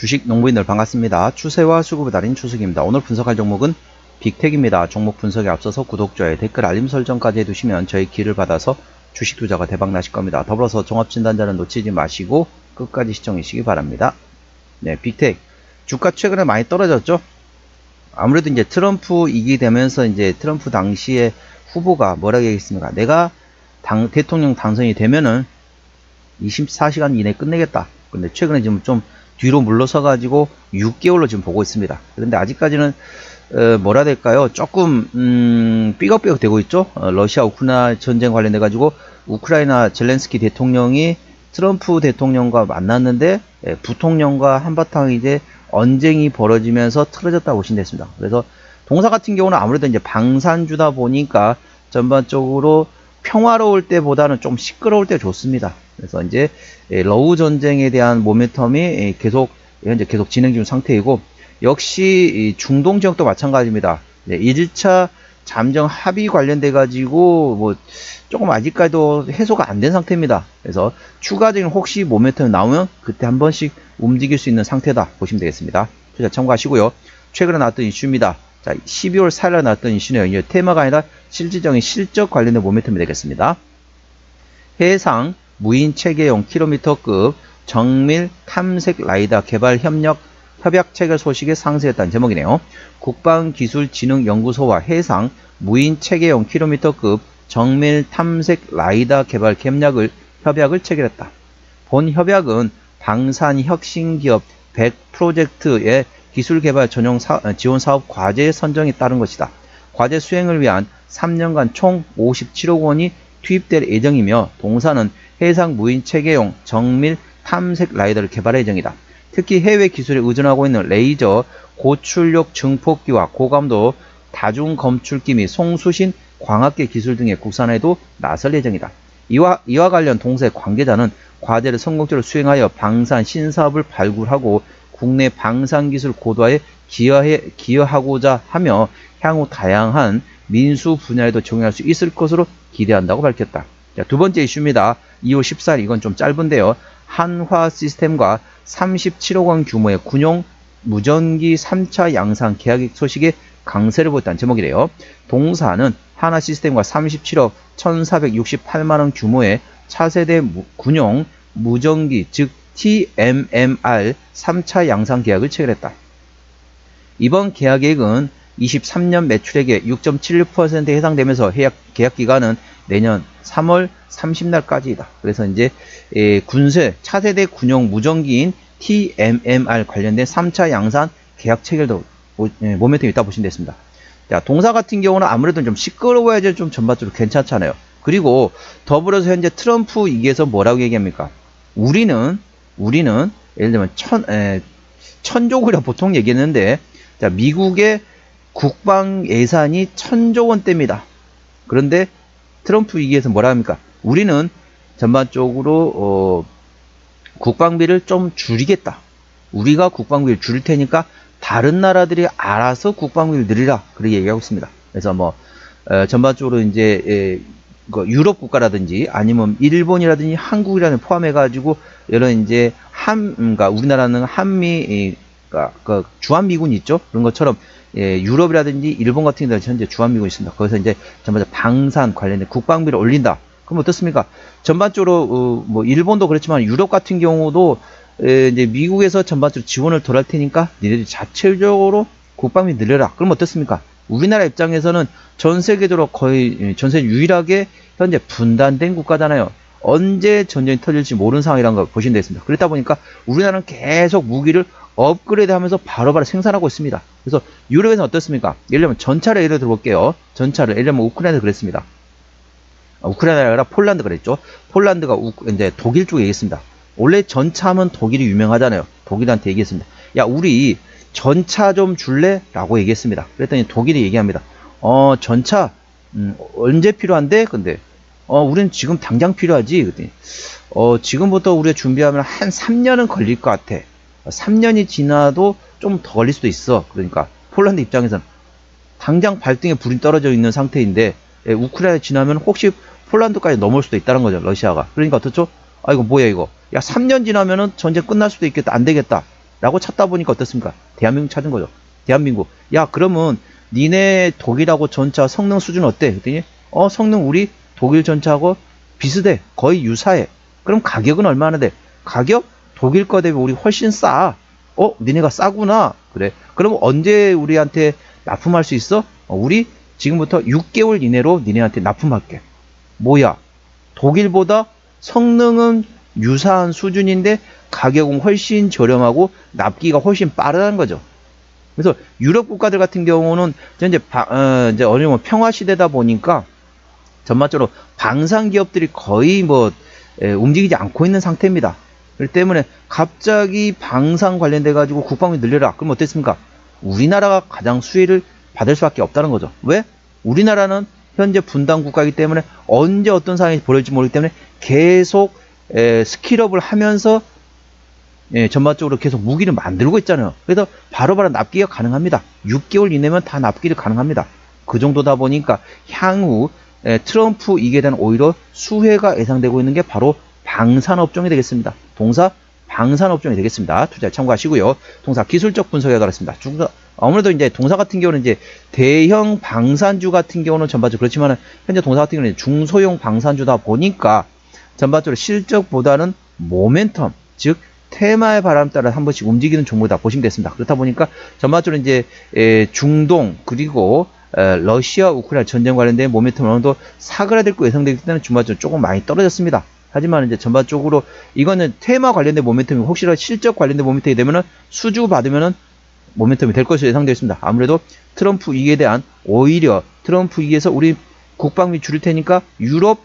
주식 농부인들 반갑습니다. 추세와 수급을 달인 추석입니다. 오늘 분석할 종목은 빅텍입니다. 종목 분석에 앞서서 구독, 좋아요, 댓글, 알림 설정까지 해두시면 저희 기를 받아서 주식 투자가 대박 나실 겁니다. 더불어서 종합진단자는 놓치지 마시고 끝까지 시청해 주시기 바랍니다. 네, 빅텍 주가 최근에 많이 떨어졌죠. 아무래도 이제 트럼프 이기 되면서 이제 트럼프 당시에 후보가 뭐라고 얘기했습니까? 내가 대통령 당선이 되면은 24시간 이내에 끝내겠다. 근데 최근에 지금 좀 뒤로 물러서 가지고 6개월로 지금 보고 있습니다. 그런데 아직까지는 뭐라 될까요? 조금 삐걱삐걱 되고 있죠. 러시아 우크라이나 전쟁 관련돼 가지고 우크라이나 젤렌스키 대통령이 트럼프 대통령과 만났는데 부통령과 한바탕 이제 언쟁이 벌어지면서 틀어졌다고 보시면 됐습니다. 그래서 동사 같은 경우는 아무래도 이제 방산주다 보니까 전반적으로 평화로울 때보다는 좀 시끄러울 때 좋습니다. 그래서 이제 러우 전쟁에 대한 모멘텀이 현재 계속 진행 중 상태이고, 역시 중동 지역도 마찬가지입니다. 1차 잠정 합의 관련돼 가지고 뭐 조금 아직까지도 해소가 안 된 상태입니다. 그래서 추가적인 혹시 모멘텀이 나오면 그때 한 번씩 움직일 수 있는 상태다 보시면 되겠습니다. 투자 참고하시고요. 최근에 나왔던 이슈입니다. 자, 12월 4일에 나왔던 이슈네요. 이제 테마가 아니라 실질적인 실적 관련된 모멘텀이 되겠습니다. 해상 무인 체계용 킬로미터급 정밀 탐색 라이더 개발 협약 체결 소식에 상세했다는 제목이네요. 국방기술진흥연구소와 해상 무인 체계용 킬로미터급 정밀 탐색 라이더 개발 협약을 체결했다. 본 협약은 방산혁신기업 100 프로젝트의 기술개발 전용 지원 사업 과제 선정에 따른 것이다. 과제 수행을 위한 3년간 총 57억 원이 투입될 예정이며, 동사는 해상 무인 체계용 정밀 탐색 라이더를 개발할 예정이다. 특히 해외 기술에 의존하고 있는 레이저, 고출력 증폭기와 고감도 다중 검출기 및 송수신 광학계 기술 등의 국산화에도 나설 예정이다. 이와 관련 동사의 관계자는 과제를 성공적으로 수행하여 방산 신사업을 발굴하고 국내 방산기술 고도화에 기여하고자 하며 향후 다양한 민수 분야에도 적용할 수 있을 것으로 기대한다고 밝혔다. 자, 두 번째 이슈입니다. 2월 14일, 이건 좀 짧은데요. 한화 시스템과 37억 원 규모의 군용 무전기 3차 양산 계약 소식에 강세를 보였다는 제목이래요. 동사는 한화 시스템과 37억 1468만 원 규모의 차세대 군용 무전기, 즉 TMMR 3차 양산 계약을 체결했다. 이번 계약액은 23년 매출액의 6.76%에 해당되면서 계약 기간은 내년 3월 30날까지이다. 그래서 이제 군세 차세대 군용 무전기인 TMMR 관련된 3차 양산 계약 체결도 모멘텀이 있다 보시면 됐습니다. 자, 동사 같은 경우는 아무래도 좀 시끄러워야지 좀 전반적으로 괜찮잖아요. 그리고 더불어서 현재 트럼프 이게서 뭐라고 얘기합니까? 우리는 예를 들면 천조구라 보통 얘기했는데, 자, 미국의 국방 예산이 1000조 원대입니다. 그런데 트럼프 위기에서 뭐라 합니까? 우리는 전반적으로 국방비를 좀 줄이겠다. 우리가 국방비를 줄일 테니까 다른 나라들이 알아서 국방비를 늘리라. 그렇게 얘기하고 있습니다. 그래서 뭐 전반적으로 이제 유럽 국가라든지 아니면 일본이라든지 한국이라는 포함해가지고 이런 이제 그러니까 우리나라는 한미 그러니까 주한미군이 있죠. 그런 것처럼 유럽이라든지 일본 같은 데는 현재 주한미군이 있습니다. 거기서 이제 전반적으로 방산 관련된 국방비를 올린다. 그럼 어떻습니까? 전반적으로 뭐 일본도 그렇지만 유럽 같은 경우도 이제 미국에서 전반적으로 지원을 덜 할 테니까 니네들이 자체적으로 국방비 늘려라. 그럼 어떻습니까? 우리나라 입장에서는 전 세계적으로 거의 전 세계 유일하게 현재 분단된 국가잖아요. 언제 전쟁이 터질지 모르는 상황이라는 걸 보시면 되겠습니다. 그렇다 보니까 우리나라는 계속 무기를 업그레이드 하면서 바로바로 생산하고 있습니다. 그래서 유럽에서는 어떻습니까? 예를 들면 전차를 예를 들어볼게요. 전차를 예를 들면 우크라이나도 그랬습니다. 우크라이나가 아니라 폴란드 그랬죠. 폴란드가 이제 독일 쪽에 얘기했습니다. 원래 전차하면 독일이 유명하잖아요. 독일한테 얘기했습니다. 야, 우리 전차 좀 줄래? 라고 얘기했습니다. 그랬더니 독일이 얘기합니다. 전차 언제 필요한데? 근데 우리는 지금 당장 필요하지. 그랬더니 지금부터 우리가 준비하면 한 3년은 걸릴 것 같아. 3년이 지나도 좀 더 걸릴 수도 있어. 그러니까 폴란드 입장에서는 당장 발등에 불이 떨어져 있는 상태인데 우크라이나 지나면 혹시 폴란드까지 넘을 수도 있다는 거죠. 러시아가. 그러니까 어떻죠? 아, 이거 뭐야 이거. 야, 3년 지나면은 전쟁 끝날 수도 있겠다. 안 되겠다. 라고 찾다 보니까 어떻습니까? 대한민국 찾은 거죠. 대한민국. 야, 그러면 니네 독일하고 전차 성능 수준 어때? 그랬더니 성능 우리 독일 전차하고 비슷해. 거의 유사해. 그럼 가격은 얼마나 돼? 가격? 독일 거 대비 우리 훨씬 싸. 니네가 싸구나. 그래. 그럼 언제 우리한테 납품할 수 있어? 우리 지금부터 6개월 이내로 니네한테 납품할게. 뭐야? 독일보다 성능은 유사한 수준인데 가격은 훨씬 저렴하고 납기가 훨씬 빠르다는 거죠. 그래서 유럽 국가들 같은 경우는 이제 이제 어느 정도 평화 시대다 보니까 전반적으로 방산 기업들이 거의 움직이지 않고 있는 상태입니다. 그렇기 때문에 갑자기 방산 관련돼 가지고 국방비 늘려라. 그럼 어땠습니까? 우리나라가 가장 수혜를 받을 수밖에 없다는 거죠. 왜? 우리나라는 현재 분단 국가이기 때문에 언제 어떤 상황이 벌어질지 모르기 때문에 계속 스킬업을 하면서 전반적으로 계속 무기를 만들고 있잖아요. 그래서 바로바로 납기가 가능합니다. 6개월 이내면 다 납기를 가능합니다. 그 정도다 보니까 향후 트럼프 이게 대한 오히려 수혜가 예상되고 있는 게 바로 방산업종이 되겠습니다. 동사 방산업종이 되겠습니다. 투자에 참고하시고요. 동사 기술적 분석에 가겠습니다. 아무래도 이제 동사 같은 경우는 이제 대형 방산주 같은 경우는 전반적으로 그렇지만 현재 동사 같은 경우는 중소형 방산주다 보니까 전반적으로 실적보다는 모멘텀, 즉 테마의 바람 따라 한 번씩 움직이는 종목이다 보시면 됐습니다. 그렇다 보니까 전반적으로 이제 중동 그리고 러시아 우크라이나 전쟁 관련된 모멘텀 어느 정도 사그라들 거 예상되기 때문에 전반적으로 조금 많이 떨어졌습니다. 하지만 이제 전반적으로 이거는 테마 관련된 모멘텀이 혹시라도 실적 관련된 모멘텀이 되면은 수주 받으면은 모멘텀이 될 것으로 예상되어 있습니다. 아무래도 트럼프 이익에 대한 오히려 트럼프 이익에서 우리 국방비 줄일 테니까 유럽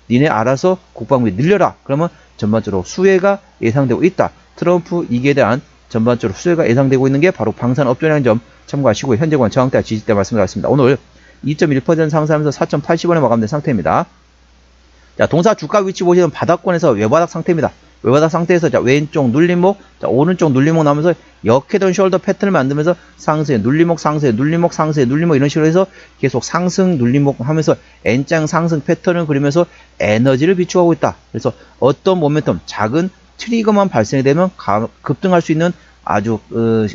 니네 알아서 국방비 늘려라. 그러면 전반적으로 수혜가 예상되고 있다. 트럼프 이익에 대한 전반적으로 수혜가 예상되고 있는 게 바로 방산업종이라는 점 참고하시고 현재권 저항대 지지대 말씀드렸습니다. 오늘 2.1% 상승하면서 4.80원에 마감된 상태입니다. 자, 동사 주가 위치 보시면 바닥권에서 외바닥 상태입니다. 외바닥 상태에서 자, 왼쪽 눌림목, 자, 오른쪽 눌림목 나오면서 역헤드온 숄더 패턴을 만들면서 상세, 눌림목, 상세, 눌림목, 상세, 눌림목 이런 식으로 해서 계속 상승, 눌림목 하면서 N장 상승 패턴을 그리면서 에너지를 비추어가고 있다. 그래서 어떤 모멘텀, 작은 트리거만 발생이 되면 급등할 수 있는 아주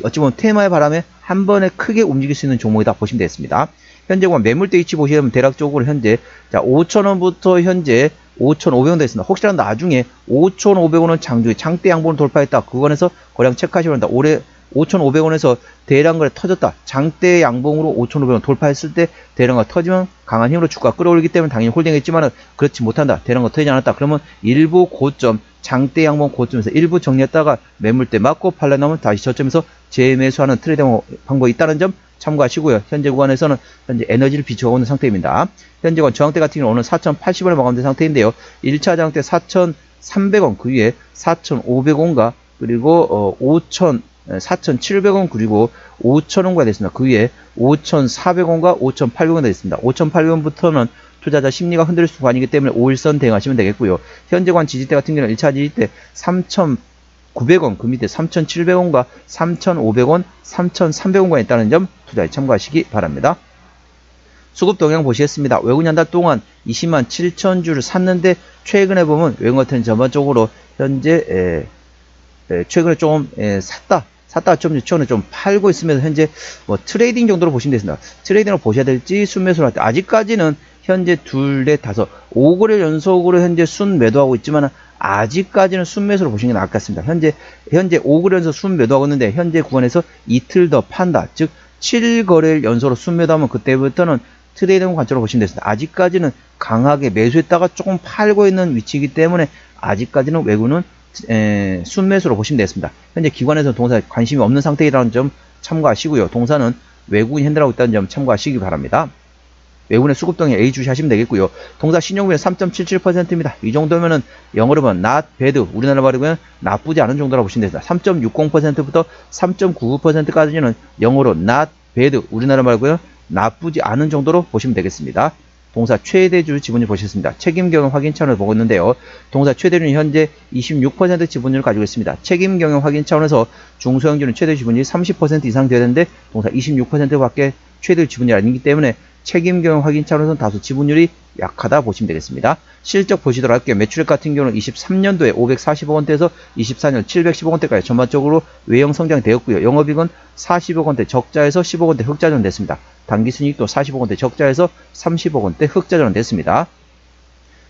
어찌 보면 테마의 바람에 한 번에 크게 움직일 수 있는 종목이다 보시면 되겠습니다. 현재 매물대 위치 보시면 대략적으로 현재 자 5,000원부터 현재 5,500원 됐습니다. 혹시라도 나중에 5,500원은 장대 양봉을 돌파했다. 그건에서 거래량 체크하시면 됩니다. 올해 5,500원에서 대량 거래 터졌다. 장대 양봉으로 5,500원 돌파했을 때 대량 거래 터지면 강한 힘으로 주가 끌어올리기 때문에 당연히 홀딩했지만 그렇지 못한다. 대량 거래 터지지 않았다. 그러면 일부 고점 장대 양봉 고점에서 일부 정리했다가 매물대 맞고 팔려나오면 다시 저점에서 재매수하는 트레이딩 방법이 있다는 점 참고하시고요. 현재 구간에서는 현재 에너지를 비추어오고 있는 상태입니다. 현재 구간 저항대 같은 경우는 오늘 4,080원에 마감된 상태인데요. 1차 저항대 4,300원 그 위에 4,500원과 그리고 4,700원 그리고 5,000원과 됐습니다. 그 위에 5,400원과 5,800원 되겠습니다. 5,800원부터는 투자자 심리가 흔들릴 수 있기 때문에 5일선 대응하시면 되겠고요. 현재 관 지지대 같은 경우는 1차 지지대 3,900원, 그 밑에 3,700원과 3,500원, 3,300원과 있다는 점 투자에 참고하시기 바랍니다. 수급 동향 보시겠습니다. 외국인 한 달 동안 20만 7천 주를 샀는데 최근에 보면 외국인 같은 전반적으로 현재 최근에 좀 샀다가 좀 최근에 좀 팔고 있으면서 현재 트레이딩 정도로 보시면 되겠습니다. 트레이딩으로 보셔야 될지 순매수를 할 때 아직까지는 현재 2, 4, 5, 5거래일 연속으로 현재 순 매도하고 있지만 아직까지는 순매수로 보시는 게 나을 것 같습니다. 현재 5거래일 연속 순 매도하고 있는데 현재 구간에서 이틀 더 판다. 즉 7거래일 연속으로 순 매도하면 그때부터는 트레이딩 관점으로 보시면 되겠습니다. 아직까지는 강하게 매수했다가 조금 팔고 있는 위치이기 때문에 아직까지는 외국은 순매수로 보시면 되겠습니다. 현재 기관에서 동사에 관심이 없는 상태이라는 점 참고하시고요. 동사는 외국인 핸들하고 있다는 점 참고하시기 바랍니다. 외국인의 수급동에 A 주시 하시면 되겠고요. 동사 신용률은 3.77%입니다. 이 정도면은 영어로 보면 not bad, 우리나라 말로는 나쁘지 않은 정도라고 보시면 됩니다. 3.60%부터 3.99%까지는 영어로 not bad, 우리나라 말고요 나쁘지 않은 정도로 보시면 되겠습니다. 동사 최대주 지분율 보셨습니다. 책임 경영 확인 차원을 보고 있는데요. 동사 최대주는 현재 26% 지분율을 가지고 있습니다. 책임 경영 확인 차원에서 중소형주는 최대 지분율이 30% 이상 되어야 되는데 동사 26%밖에 최대 지분율이 아니기 때문에 책임 경영 확인 차원에서는 다소 지분율이 약하다 보시면 되겠습니다. 실적 보시도록 할게요. 매출액 같은 경우는 23년도에 540억 원대에서 24년 710억 원대까지 전반적으로 외형 성장되었고요. 영업이익은 40억 원대 적자에서 10억 원대 흑자 전환됐습니다. 당기순이익도 40억 원대 적자에서 30억 원대 흑자 전환됐습니다.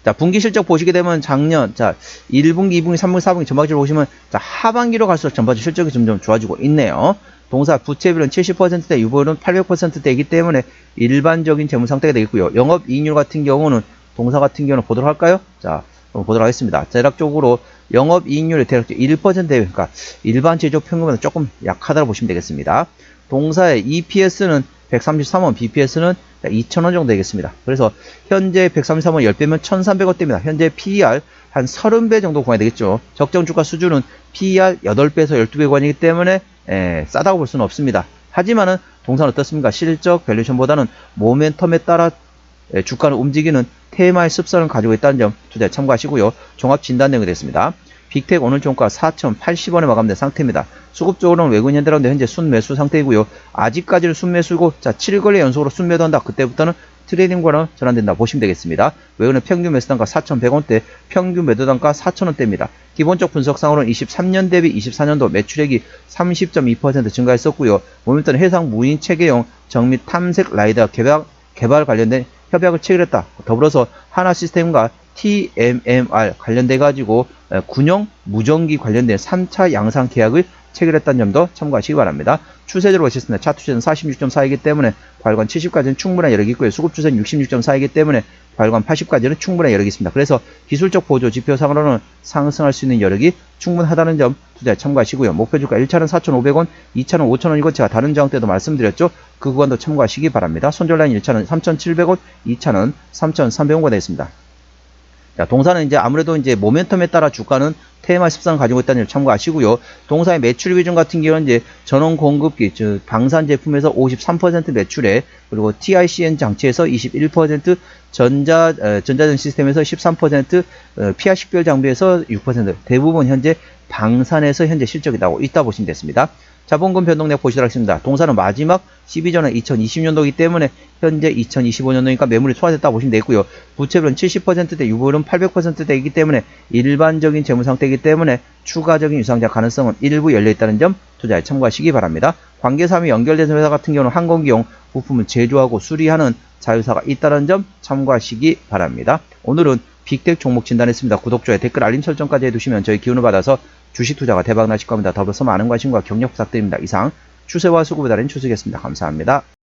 자, 분기 실적 보시게 되면 작년, 자, 1분기, 2분기, 3분기, 4분기 전반적으로 보시면, 자, 하반기로 갈수록 전반적 실적이 점점 좋아지고 있네요. 동사 부채비율은 70%대, 유보율은 800%대이기 때문에 일반적인 재무 상태가 되겠고요. 영업이익률 같은 경우는, 동사 같은 경우는 보도록 할까요? 자, 보도록 하겠습니다. 대략적으로 영업이익률이 대략 1%, 그러니까 일반 제조업 평균보다 조금 약하다고 보시면 되겠습니다. 동사의 EPS는 133원, BPS는 2,000원 정도 되겠습니다. 그래서 현재 133원 10배면 1,300원대입니다. 현재 PER 한 30배 정도 구간이 되겠죠. 적정 주가 수준은 PER 8배에서 12배 구간이기 때문에 싸다고 볼 수는 없습니다. 하지만은 동사는 어떻습니까? 실적 밸류에이션보다는 모멘텀에 따라 주가를 움직이는 테마의 습성을 가지고 있다는 점 투자에 참고하시고요. 종합 진단 내용이 됐습니다. 빅텍 오늘 종가 4,080원에 마감된 상태입니다. 수급적으로는 외국인 현대라운드 현재 순매수 상태이고요. 아직까지는 순매수고, 자, 7거래 연속으로 순매도한다. 그때부터는 트레이딩과는 전환된다 보시면 되겠습니다. 외국인은 평균 매수단가 4,100원대, 평균 매도단가 4,000원대입니다. 기본적 분석상으로는 23년 대비 24년도 매출액이 30.2% 증가했었고요. 모멘텀은 해상 무인 체계용 정밀 탐색 라이더 개발 관련된 협약을 체결했다. 더불어서 하나시스템과 TMMR 관련돼 가지고 군용 무전기 관련된 3차 양산 계약을 체결했다는 점도 참고하시기 바랍니다. 추세적으로 보셨습니다. 차트 추세는 46.4이기 때문에 과열관 70까지는 충분한 여력이 있고요. 수급 추세는 66.4이기 때문에 과열관 80까지는 충분한 여력이 있습니다. 그래서 기술적 보조 지표상으로는 상승할 수 있는 여력이 충분하다는 점 투자에 참고하시고요. 목표 주가 1차는 4,500원, 2차는 5,000원이고 제가 다른 저항 때도 말씀드렸죠. 그 구간도 참고하시기 바랍니다. 손절 라인 1차는 3,700원, 2차는 3,300원가 되겠습니다. 자, 동사는 이제 아무래도 이제 모멘텀에 따라 주가는 테마 습성을 가지고 있다는 점 참고하시고요. 동사의 매출 비중 같은 경우는 이제 전원 공급기, 즉 방산 제품에서 53% 매출에, 그리고 TICN 장치에서 21%, 전자전 시스템에서 13%, PR 식별 장비에서 6%, 대부분 현재 방산에서 현재 실적이 나오고 있다 보시면 됐습니다. 자본금 변동력 보시도록 하겠습니다. 동사는 마지막 12전은 2020년도이기 때문에 현재 2025년도니까 매물이 소화됐다고 보시면 되고요. 부채비율은 70%대, 유보율은 800%대이기 때문에 일반적인 재무 상태이기 때문에 추가적인 유상자 가능성은 일부 열려있다는 점 투자에 참고하시기 바랍니다. 관계사업이 연결된 회사 같은 경우는 항공기용 부품을 제조하고 수리하는 자회사가 있다는 점 참고하시기 바랍니다. 오늘은 빅텍 종목 진단했습니다. 구독, 좋아요, 댓글, 알림 설정까지 해두시면 저희 기운을 받아서 주식 투자가 대박 나실 겁니다. 더불어서 많은 관심과 격려 부탁드립니다. 이상 추세와 수급에 달인 추수겠습니다. 감사합니다.